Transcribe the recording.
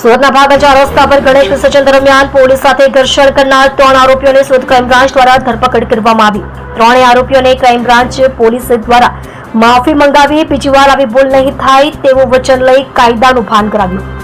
સુરતના ભાગંજા રસ્તા પર ગણેશ વિસર્જન દરમિયાન પોલીસ સાથે ઘર્ષણ કરનાર 3 આરોપીઓને સુરત ક્રાઇમ બ્રાન્ચ દ્વારા ધરપકડ કરવામાં આવી। 3 આરોપીઓને ક્રાઇમ બ્રાન્ચ પોલીસ દ્વારા માફી મંગાવી બીજી વાર આવી ભૂલ નહીં થાય તેવું વચન લઈ કાયદાનું ભાન કરાવ્યું।